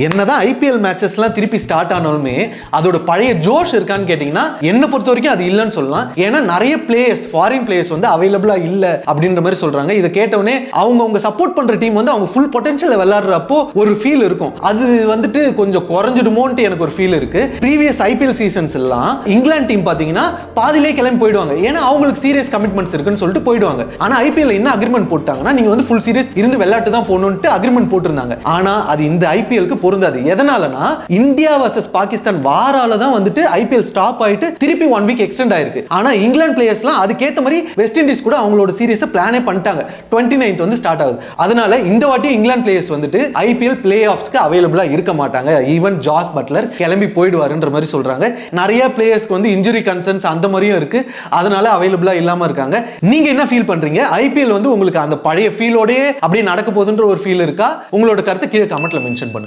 என்னதான் ஐபிஎல் மேட்சஸ்லாம் திருப்பி ஸ்டார்ட் ஆனாலுமே அதோட பழைய ஜோஷ் இருக்கான்னு கேட்டீங்கன்னா என்ன பொறுத்த வரைக்கும் அது இல்லைன்னு சொல்லலாம். ஏன்னா நிறைய பிளேயர்ஸ் ஃபாரின் பிளேயர்ஸ் வந்து அவைலபிளா இல்ல அப்படின்ற மாதிரி சொல்றாங்க. இதை கேட்டவனே அவங்க சப்போர்ட் பண்ற டீம் வந்து அவங்க ஃபுல் பொட்டன்ஷியல் விளையாடுறப்போ ஒரு ஃபீல் இருக்கும். அது வந்துட்டு கொஞ்சம் குறைஞ்சிடுமோன்ட்டு எனக்கு ஒரு ஃபீல் இருக்கு. ப்ரீவியஸ் ஐபிஎல் சீசன்ஸ் எல்லாம் இங்கிலாந்து டீம் பாத்தீங்கன்னா பாதிலே கிளம்பி போயிடுவாங்க. ஏன்னா அவங்களுக்கு சீரியஸ் கமிட்மெண்ட்ஸ் இருக்குன்னு சொல்லிட்டு போயிடுவாங்க. ஆனா ஐபிஎல் என்ன அக்ரிமெண்ட் போட்டாங்கன்னா நீங்க வந்து ஃபுல் சீரியஸ் இருந்து விளையாட்டு தான் போகணும்னு அக்ரிமெண்ட் போட்டிருந்தாங்க. ஆனா அது இந்த ஐபிஎல்க்கு பொருந்தாது. எதனாலனா இந்தியா வர்சஸ் பாகிஸ்தான் வாரால தான் வந்துட்டு ஐபிஎல் ஸ்டாப் ஆயிட்டு திருப்பி 1 வீக் எக்ஸ்டெண்ட் ஆயிருக்கு. ஆனா இங்கிலாந்து பிளேயர்ஸ்லாம் அதுக்கேத்த மாதிரி வெஸ்ட் இண்டீஸ் கூட அவங்களோட சீரிஸை பிளானே பண்ணிட்டாங்க. 29th வந்து ஸ்டார்ட் ஆகுது. அதனால இந்த வாட்டி இங்கிலாந்து பிளேயர்ஸ் வந்துட்டு ஐபிஎல் பிளே ஆஃப்ஸ்க்கு அவைலபிளா இருக்க மாட்டாங்க. ஈவன் ஜாஸ் பட்லர் கிளம்பி போயிடுவாருன்ற மாதிரி சொல்றாங்க. நிறைய பிளேயர்ஸ்க்கு வந்து இன்ஜுரி கன்சர்ன்ஸ் அந்த மாதிரியும் இருக்கு. அதனால அவைலபிளா இல்லாம இருக்காங்க. நீங்க என்ன ஃபீல் பண்றீங்க? ஐபிஎல் வந்து உங்களுக்கு அந்த பழைய ஃபீலோடயே அப்படியே நடக்க போகுதுன்ற ஒரு ஃபீல் இருக்கா? உங்களோட கருத்தை கீழே கமெண்ட்ல மென்ஷன் பண்ணுங்க.